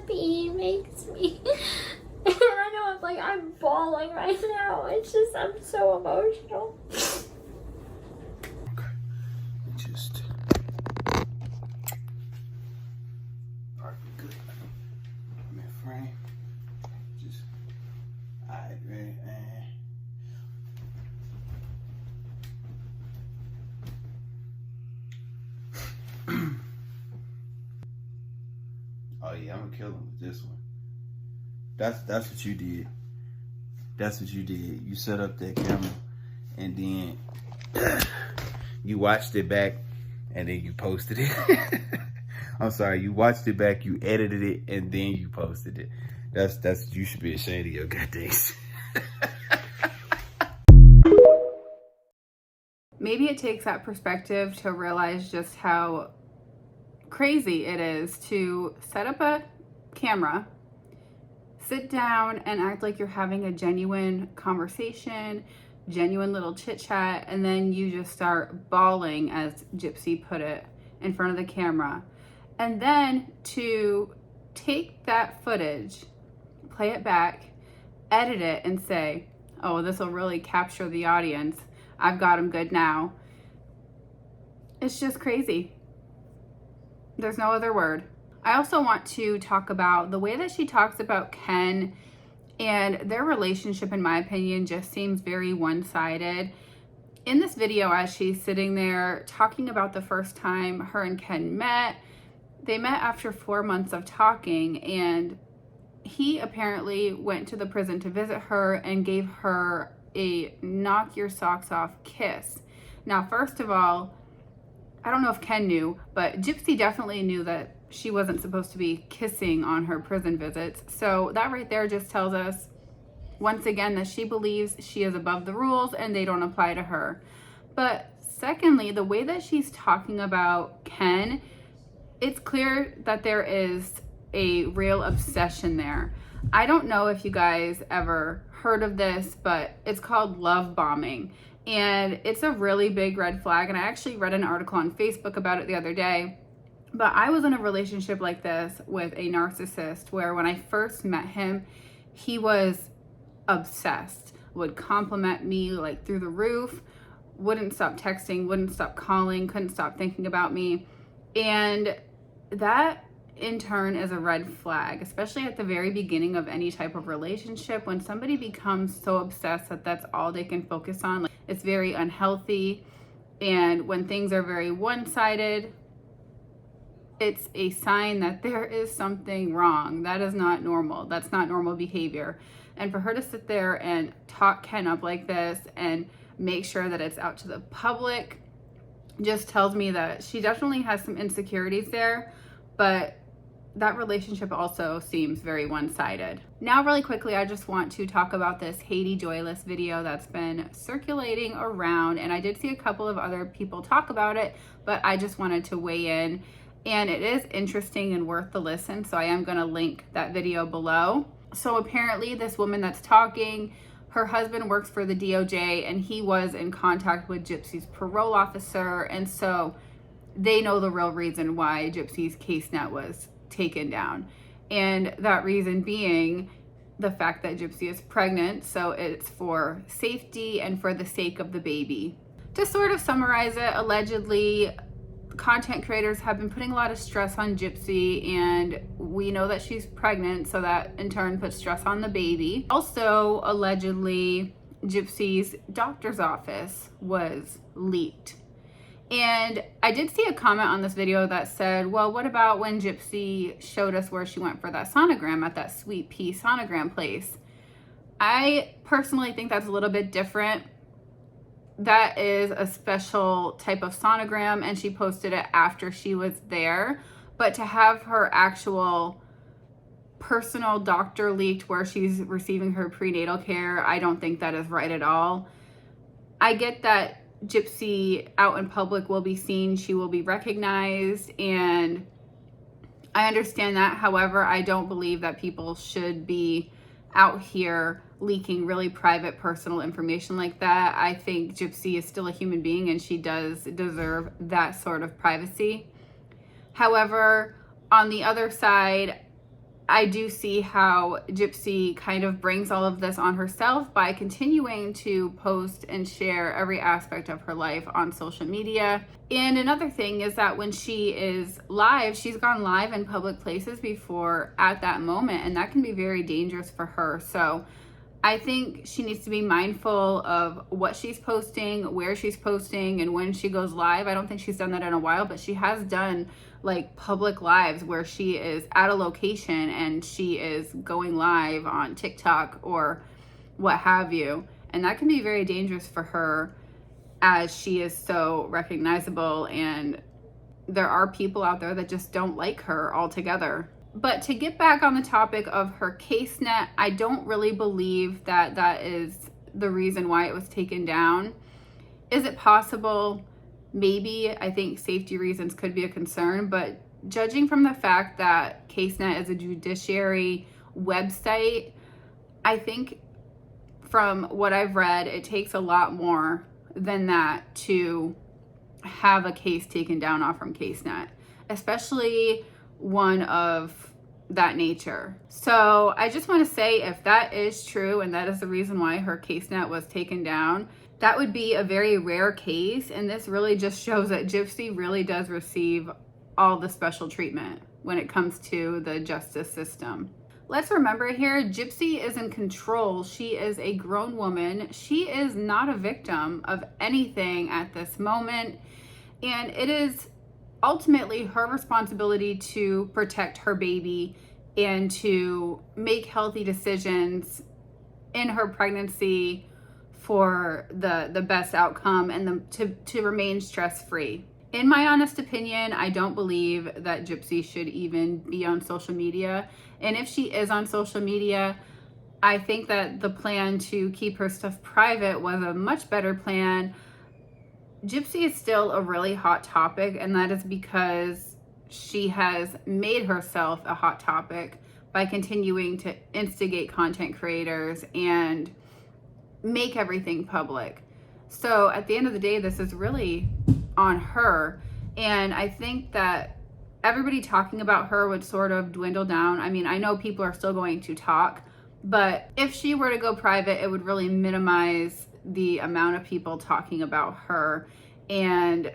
happy makes me. And I know I'm bawling right now. It's just, I'm so emotional. Okay. Just probably good. I'm in frame. Just alright, ready, oh yeah, I'm gonna kill him with this one. That's what you did. That's what you did. You set up that camera and then you watched it back and then you posted it. I'm sorry, you watched it back, you edited it, and then you posted it. That's you should be ashamed of your goddamn. Maybe it takes that perspective to realize just how crazy it is to set up a camera, sit down and act like you're having a genuine conversation, genuine little chit chat, and then you just start bawling, as Gypsy put it, in front of the camera. And then to take that footage, play it back, edit it, and say, oh, this will really capture the audience. I've got them good now. It's just crazy. There's no other word. I also want to talk about the way that she talks about Ken and their relationship, in my opinion, just seems very one-sided. In this video, as she's sitting there talking about the first time her and Ken met, they met after 4 months of talking, and he apparently went to the prison to visit her and gave her a knock your socks off kiss. Now, first of all, I don't know if Ken knew, but Gypsy definitely knew that she wasn't supposed to be kissing on her prison visits. So that right there just tells us, once again, that she believes she is above the rules and they don't apply to her. But secondly, the way that she's talking about Ken, it's clear that there is a real obsession there. I don't know if you guys ever heard of this, but it's called love bombing. And it's a really big red flag. And I actually read an article on Facebook about it the other day. But I was in a relationship like this with a narcissist where when I first met him, he was obsessed, would compliment me like through the roof, wouldn't stop texting, wouldn't stop calling, couldn't stop thinking about me. And that in turn is a red flag, especially at the very beginning of any type of relationship. When somebody becomes so obsessed that that's all they can focus on, like, it's very unhealthy. And when things are very one-sided, it's a sign that there is something wrong. That is not normal. That's not normal behavior. And for her to sit there and talk Ken up like this and make sure that it's out to the public just tells me that she definitely has some insecurities there, but that relationship also seems very one-sided. Now, really quickly, I just want to talk about this Haiti Joyist video that's been circulating around, and I did see a couple of other people talk about it, but I just wanted to weigh in, and it is interesting and worth the listen, so I am gonna link that video below. So apparently this woman that's talking, her husband works for the DOJ, and he was in contact with Gypsy's parole officer, and so they know the real reason why Gypsy's CASENET was taken down. And that reason being the fact that Gypsy is pregnant, so it's for safety and for the sake of the baby. To sort of summarize it, allegedly, content creators have been putting a lot of stress on Gypsy, and we know that she's pregnant, so that in turn puts stress on the baby. Also, allegedly, Gypsy's doctor's office was leaked. And I did see a comment on this video that said, well, what about when Gypsy showed us where she went for that sonogram at that Sweet Pea sonogram place? I personally think that's a little bit different. That is a special type of sonogram, and she posted it after she was there. But to have her actual personal doctor leaked where she's receiving her prenatal care, I don't think that is right at all. I get that Gypsy out in public will be seen, she will be recognized, and I understand that. However, I don't believe that people should be out here leaking really private personal information like that. I think Gypsy is still a human being and she does deserve that sort of privacy. However, on the other side, I do see how Gypsy kind of brings all of this on herself by continuing to post and share every aspect of her life on social media. And another thing is that when she is live, she's gone live in public places before at that moment, and that can be very dangerous for her. So I think she needs to be mindful of what she's posting, where she's posting, and when she goes live. I don't think she's done that in a while, but she has done like public lives where she is at a location and she is going live on TikTok or what have you. And that can be very dangerous for her, as she is so recognizable, and there are people out there that just don't like her altogether. But to get back on the topic of her CASENET, I don't really believe that that is the reason why it was taken down. Is it possible? Maybe. I think safety reasons could be a concern, but judging from the fact that CASENET is a judiciary website, I think from what I've read, it takes a lot more than that to have a case taken down off from CASENET, especially one of that nature. So I just want to say, if that is true and that is the reason why her CASENET was taken down, that would be a very rare case, and this really just shows that Gypsy really does receive all the special treatment when it comes to the justice system. Let's remember here, Gypsy is in control. She is a grown woman. She is not a victim of anything at this moment, and it is ultimately her responsibility to protect her baby and to make healthy decisions in her pregnancy for the best outcome and to remain stress-free. In my honest opinion, I don't believe that Gypsy should even be on social media. And if she is on social media, I think that the plan to keep her stuff private was a much better plan. Gypsy is still a really hot topic, and that is because she has made herself a hot topic by continuing to instigate content creators and make everything public. So at the end of the day, this is really on her. And I think that everybody talking about her would sort of dwindle down. I mean, I know people are still going to talk, but if she were to go private, it would really minimize the amount of people talking about her. And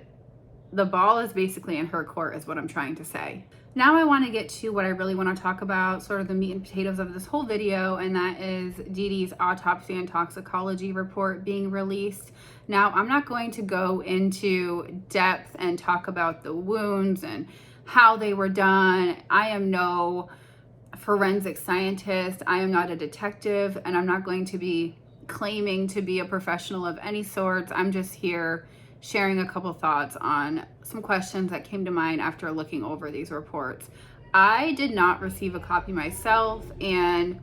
the ball is basically in her court, is what I'm trying to say. Now I want to get to what I really want to talk about, sort of the meat and potatoes of this whole video, and that is Dee Dee's autopsy and toxicology report being released. Now, I'm not going to go into depth and talk about the wounds and how they were done. I am no forensic scientist. I am not a detective, and I'm not going to be claiming to be a professional of any sort. I'm just here sharing a couple thoughts on some questions that came to mind after looking over these reports. I did not receive a copy myself, and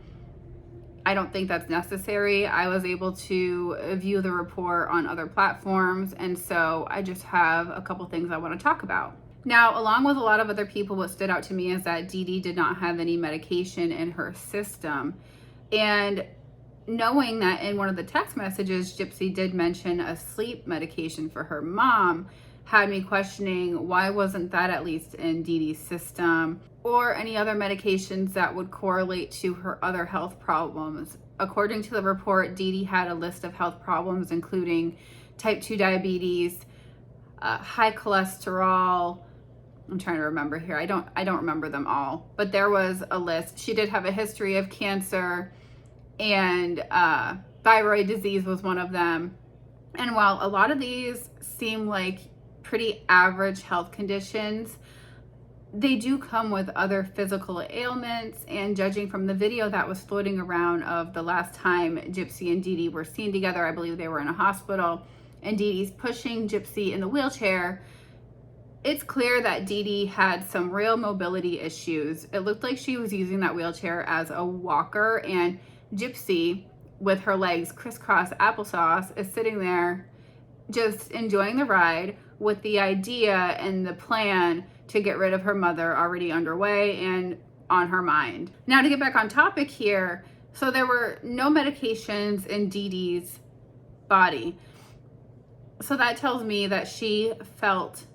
I don't think that's necessary. I was able to view the report on other platforms, and so I just have a couple things I want to talk about. Now, along with a lot of other people, what stood out to me is that Dee Dee did not have any medication in her system. And knowing that in one of the text messages, Gypsy did mention a sleep medication for her mom, had me questioning why wasn't that at least in Dee Dee's system, or any other medications that would correlate to her other health problems. According to the report, Dee Dee had a list of health problems, including type 2 diabetes, high cholesterol. I'm trying to remember here. I don't remember them all, but there was a list. She did have a history of cancer, and thyroid disease was one of them. And while a lot of these seem like pretty average health conditions, they do come with other physical ailments. And judging from the video that was floating around of the last time Gypsy and Dee Dee were seen together, I believe they were in a hospital, and Dee Dee's pushing Gypsy in the wheelchair, it's clear that Dee Dee had some real mobility issues. It looked like she was using that wheelchair as a walker, and Gypsy, with her legs crisscross applesauce, is sitting there just enjoying the ride with the idea and the plan to get rid of her mother already underway and on her mind. Now, to get back on topic here, so there were no medications in Dee Dee's body. So that tells me that she felt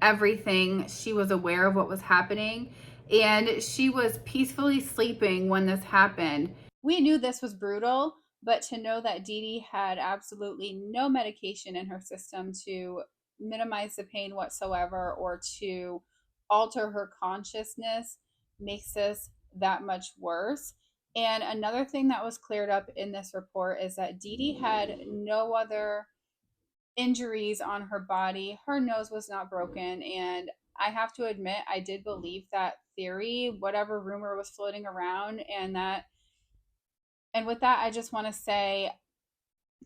everything. She was aware of what was happening. and she was peacefully sleeping when this happened. We knew this was brutal, but to know that Dee Dee had absolutely no medication in her system to minimize the pain whatsoever or to alter her consciousness makes this that much worse. And another thing that was cleared up in this report is that Dee Dee had no other injuries on her body. Her nose was not broken. And I have to admit, I did believe that theory, whatever rumor was floating around. And with that, I just want to say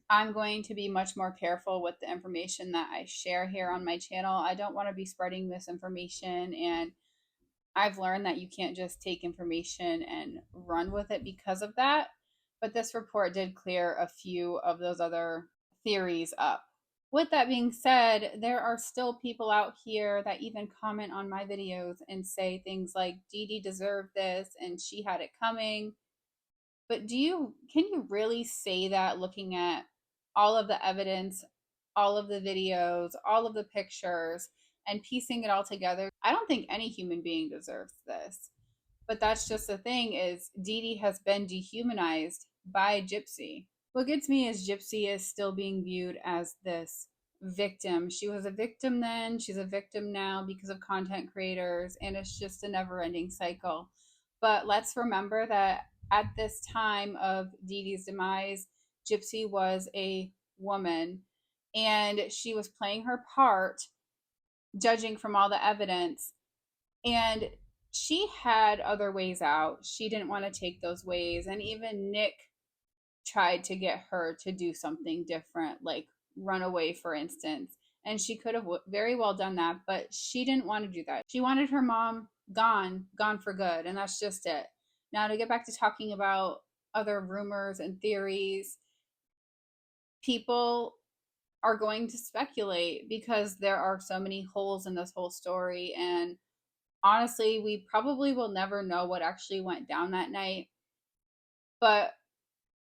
I'm going to be much more careful with the information that I share here on my channel. I don't want to be spreading misinformation, and I've learned that you can't just take information and run with it because of that. But this report did clear a few of those other theories up. With that being said, there are still people out here that even comment on my videos and say things like Dee Dee deserved this and she had it coming. But can you really say that looking at all of the evidence, all of the videos, all of the pictures, and piecing it all together? I don't think any human being deserves this. But that's just the thing, is Dee Dee has been dehumanized by Gypsy. What gets me is Gypsy is still being viewed as this victim. She was a victim then, she's a victim now because of content creators, and it's just a never-ending cycle. But let's remember that at this time of Dee Dee's demise, Gypsy was a woman and she was playing her part, judging from all the evidence. And she had other ways out. She didn't want to take those ways. And even Nick tried to get her to do something different, like run away, for instance. And she could have very well done that, but she didn't want to do that. She wanted her mom gone for good. And that's just it. Now, to get back to talking about other rumors and theories, people are going to speculate because there are so many holes in this whole story. And honestly, we probably will never know what actually went down that night. But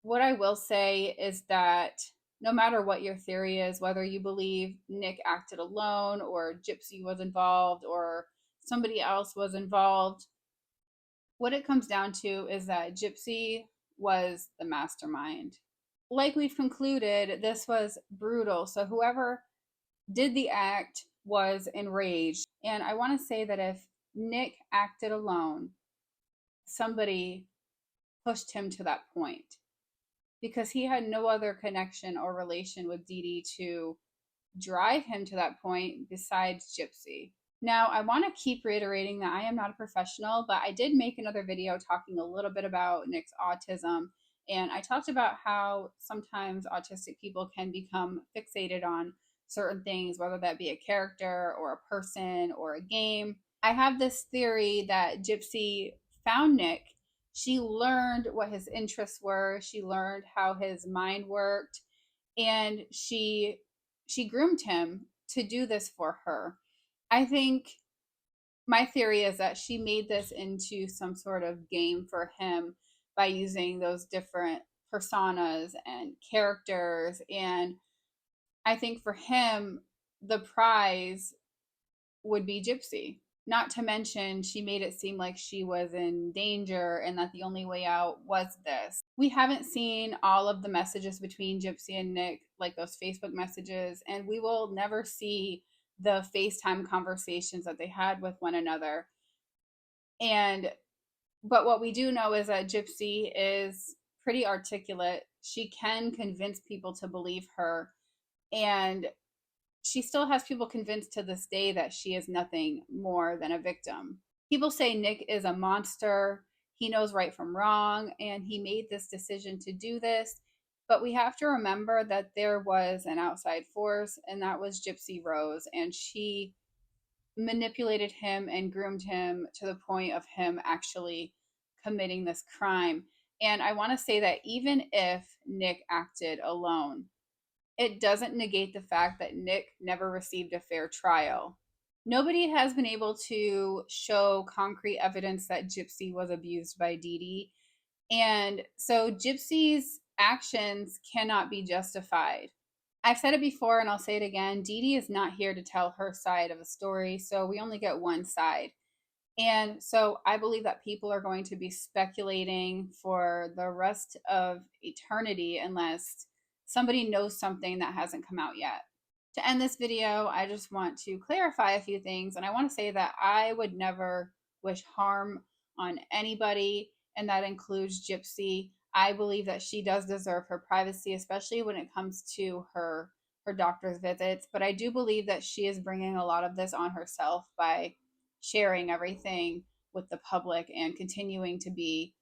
what I will say is that no matter what your theory is, whether you believe Nick acted alone or Gypsy was involved or somebody else was involved, what it comes down to is that Gypsy was the mastermind. Like we've concluded, this was brutal. So whoever did the act was enraged. And I want to say that if Nick acted alone, somebody pushed him to that point because he had no other connection or relation with Dee Dee to drive him to that point besides Gypsy. Now, I want to keep reiterating that I am not a professional, but I did make another video talking a little bit about Nick's autism. And I talked about how sometimes autistic people can become fixated on certain things, whether that be a character or a person or a game. I have this theory that Gypsy found Nick. She learned what his interests were. She learned how his mind worked. And she groomed him to do this for her. I think my theory is that she made this into some sort of game for him by using those different personas and characters. And I think for him, the prize would be Gypsy. Not to mention, she made it seem like she was in danger and that the only way out was this. We haven't seen all of the messages between Gypsy and Nick, like those Facebook messages, and we will never see the FaceTime conversations that they had with one another. But what we do know is that Gypsy is pretty articulate. She can convince people to believe her, and she still has people convinced to this day that she is nothing more than a victim. People say Nick is a monster. He knows right from wrong, and he made this decision to do this. But we have to remember that there was an outside force, and that was Gypsy Rose, and she manipulated him and groomed him to the point of him actually committing this crime. And I want to say that even if Nick acted alone, it doesn't negate the fact that Nick never received a fair trial. Nobody has been able to show concrete evidence that Gypsy was abused by Dee Dee. And so Gypsy's actions cannot be justified. I've said it before and I'll say it again. Dee Dee is not here to tell her side of the story, so we only get one side. And so I believe that people are going to be speculating for the rest of eternity unless somebody knows something that hasn't come out yet. To end this video, I just want to clarify a few things. And I want to say that I would never wish harm on anybody, and that includes Gypsy. I believe that she does deserve her privacy, especially when it comes to her doctor's visits. But I do believe that she is bringing a lot of this on herself by sharing everything with the public and continuing to be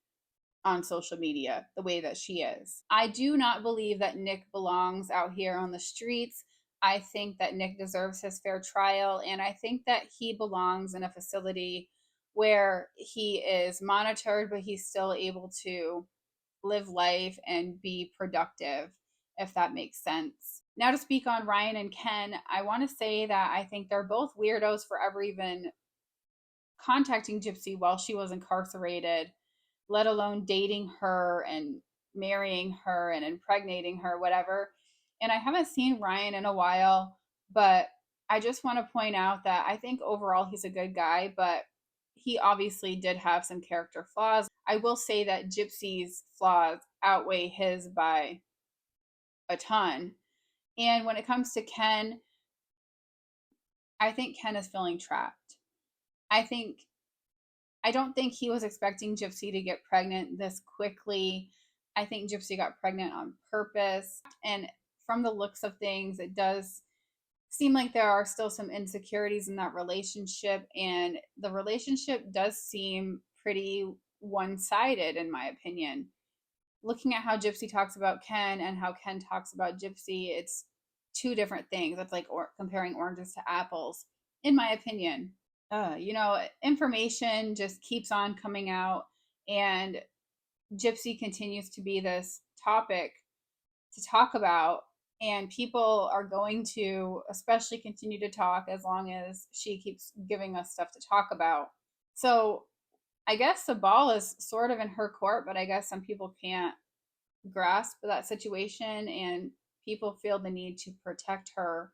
on social media the way that she is. I do not believe that Nick belongs out here on the streets. I think that Nick deserves his fair trial, and I think that he belongs in a facility where he is monitored, but he's still able to live life and be productive, if that makes sense. Now, to speak on Ryan and Ken, I want to say that I think they're both weirdos for ever even contacting Gypsy while she was incarcerated, let alone dating her and marrying her and impregnating her, whatever. And I haven't seen Ryan in a while, but I just want to point out that I think overall he's a good guy, but he obviously did have some character flaws. I will say that Gypsy's flaws outweigh his by a ton. And when it comes to Ken, I think Ken is feeling trapped. I don't think he was expecting Gypsy to get pregnant this quickly. I think Gypsy got pregnant on purpose. And from the looks of things, it does seem like there are still some insecurities in that relationship. And the relationship does seem pretty one-sided, in my opinion. Looking at how Gypsy talks about Ken and how Ken talks about Gypsy, it's two different things. It's like comparing oranges to apples, in my opinion. Information just keeps on coming out, and Gypsy continues to be this topic to talk about, and people are going to especially continue to talk as long as she keeps giving us stuff to talk about. So I guess the ball is sort of in her court, but I guess some people can't grasp that situation, and people feel the need to protect her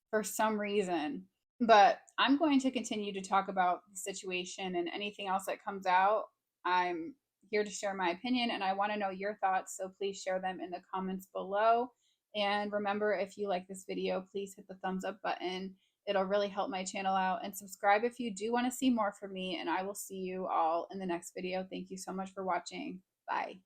for some reason. But I'm going to continue to talk about the situation and anything else that comes out. I'm here to share my opinion, and I want to know your thoughts, so please share them in the comments below. And remember, if you like this video, please hit the thumbs up button. It'll really help my channel out, and subscribe if you do want to see more from me, and I will see you all in the next video. Thank you so much for watching. Bye.